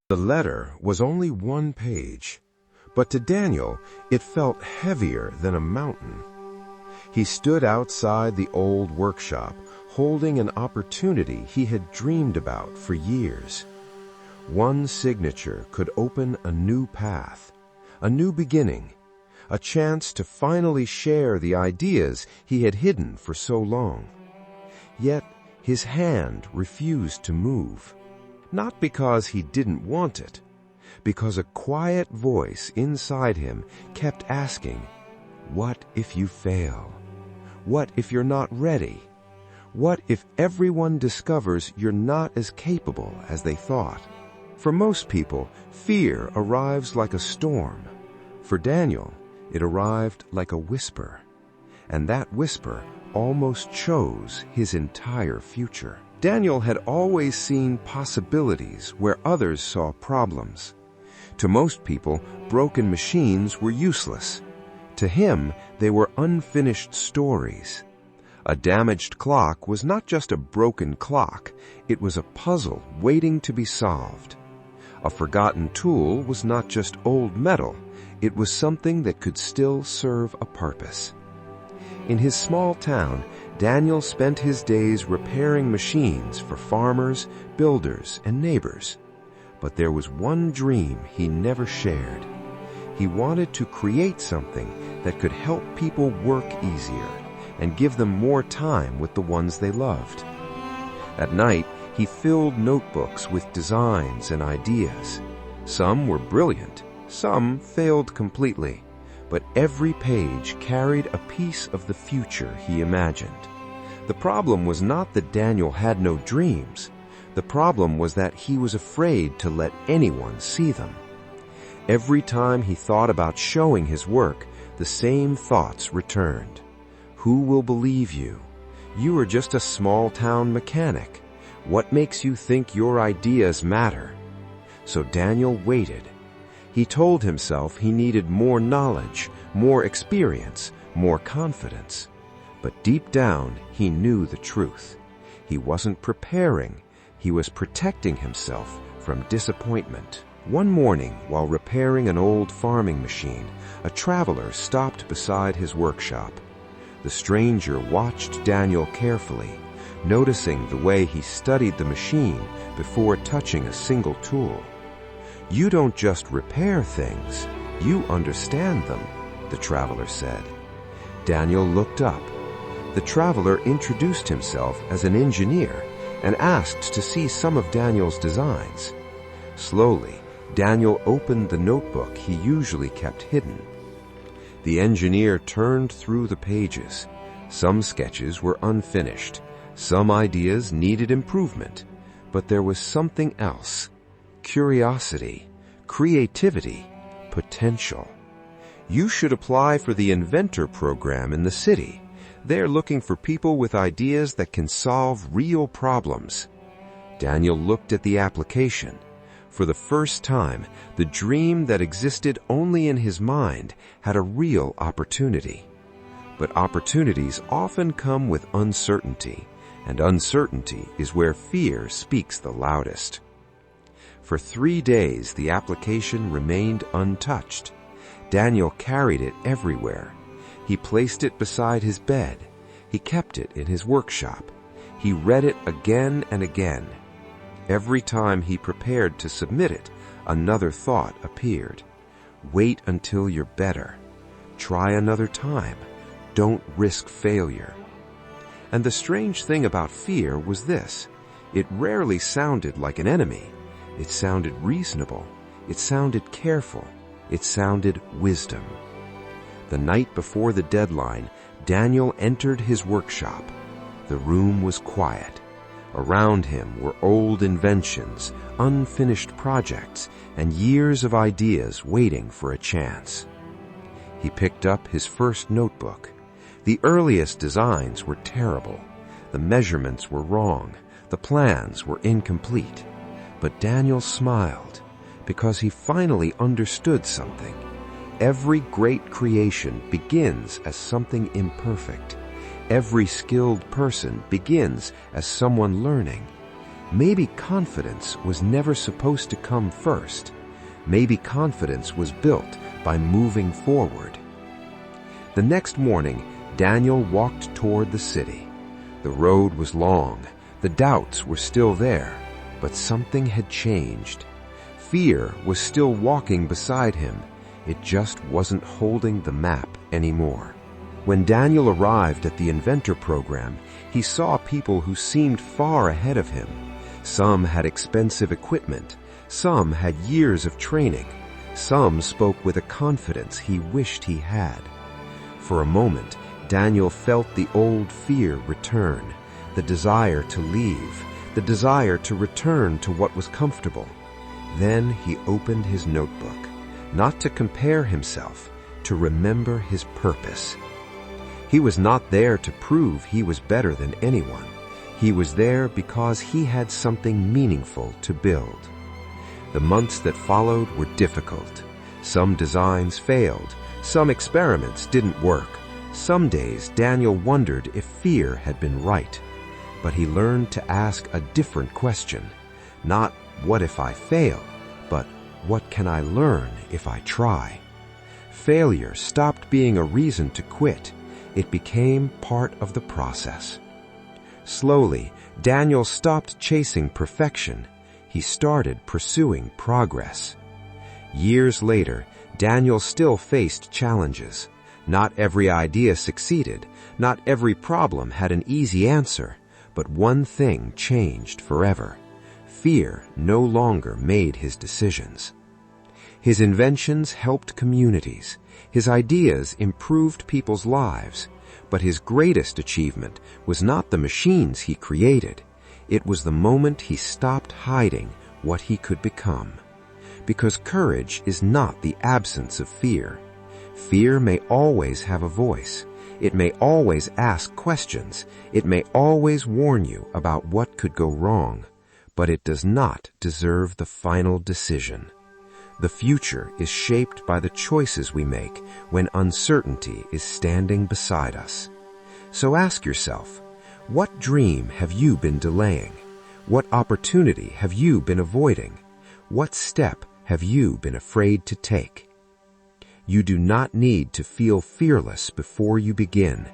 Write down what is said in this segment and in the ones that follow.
The letter was only 1 page, but to Daniel it felt heavier than a mountain. He stood outside the old workshop, holding an opportunity he had dreamed about for years. One signature could open a new path, a new beginning, a chance to finally share the ideas he had hidden for so long. Yet his hand refused to move, not because he didn't want it, because a quiet voice inside him kept asking, "What if you fail? What if you're not ready? What if everyone discovers you're not as capable as they thought?" For most people, fear arrives like a storm. For Daniel, it arrived like a whisper, and that whisper almost chose his entire future. Daniel had always seen possibilities where others saw problems. To most people, broken machines were useless. To him, they were unfinished stories. A damaged clock was not just a broken clock, it was a puzzle waiting to be solved. A forgotten tool was not just old metal, it was something that could still serve a purpose. In his small town, Daniel spent his days repairing machines for farmers, builders, and neighbors. But there was one dream he never shared. He wanted to create something that could help people work easier and give them more time with the ones they loved. At night, he filled notebooks with designs and ideas. Some were brilliant, some failed completely, but every page carried a piece of the future he imagined. The problem was not that Daniel had no dreams. The problem was that he was afraid to let anyone see them. Every time he thought about showing his work, the same thoughts returned. Who will believe you? You are just a small-town mechanic. What makes you think your ideas matter? So Daniel waited. He told himself he needed more knowledge, more experience, more confidence. But deep down, he knew the truth. He wasn't preparing. He was protecting himself from disappointment. One morning, while repairing an old farming machine, a traveler stopped beside his workshop. The stranger watched Daniel carefully, noticing the way he studied the machine before touching a single tool. "You don't just repair things, you understand them," the traveler said. Daniel looked up. The traveler introduced himself as an engineer and asked to see some of Daniel's designs. Slowly, Daniel opened the notebook he usually kept hidden. The engineer turned through the pages. Some sketches were unfinished. Some ideas needed improvement. But there was something else: curiosity, creativity, potential. "You should apply for the inventor program in the city. They're looking for people with ideas that can solve real problems." Daniel looked at the application. For the first time, the dream that existed only in his mind had a real opportunity. But opportunities often come with uncertainty, and uncertainty is where fear speaks the loudest. For 3 days, the application remained untouched. Daniel carried it everywhere. He placed it beside his bed. He kept it in his workshop. He read it again and again. Every time he prepared to submit it, another thought appeared. Wait until you're better. Try another time. Don't risk failure. And the strange thing about fear was this: it rarely sounded like an enemy. It sounded reasonable. It sounded careful. It sounded wisdom. The night before the deadline, Daniel entered his workshop. The room was quiet. Around him were old inventions, unfinished projects, and years of ideas waiting for a chance. He picked up his first notebook. The earliest designs were terrible. The measurements were wrong. The plans were incomplete. But Daniel smiled because he finally understood something. Every great creation begins as something imperfect. Every skilled person begins as someone learning. Maybe confidence was never supposed to come first. Maybe confidence was built by moving forward. The next morning, Daniel walked toward the city. The road was long. The doubts were still there, but something had changed. Fear was still walking beside him. It just wasn't holding the map anymore. When Daniel arrived at the inventor program, he saw people who seemed far ahead of him. Some had expensive equipment. Some had years of training. Some spoke with a confidence he wished he had. For a moment, Daniel felt the old fear return, the desire to leave, the desire to return to what was comfortable. Then he opened his notebook, not to compare himself, to remember his purpose. He was not there to prove he was better than anyone. He was there because he had something meaningful to build. The months that followed were difficult. Some designs failed. Some experiments didn't work. Some days Daniel wondered if fear had been right. But he learned to ask a different question. Not, what if I fail? But, what can I learn if I try? Failure stopped being a reason to quit. It became part of the process. Slowly, Daniel stopped chasing perfection. He started pursuing progress. Years later, Daniel still faced challenges. Not every idea succeeded. Not every problem had an easy answer. But one thing changed forever. Fear no longer made his decisions. His inventions helped communities. His ideas improved people's lives. But his greatest achievement was not the machines he created. It was the moment he stopped hiding what he could become. Because courage is not the absence of fear. Fear may always have a voice. It may always ask questions. It may always warn you about what could go wrong. But it does not deserve the final decision. The future is shaped by the choices we make when uncertainty is standing beside us. So ask yourself, what dream have you been delaying? What opportunity have you been avoiding? What step have you been afraid to take? You do not need to feel fearless before you begin.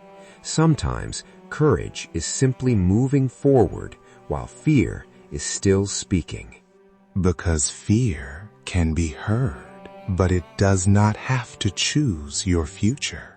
Sometimes courage is simply moving forward while fear is still speaking. Because fear can be heard, but it does not have to choose your future.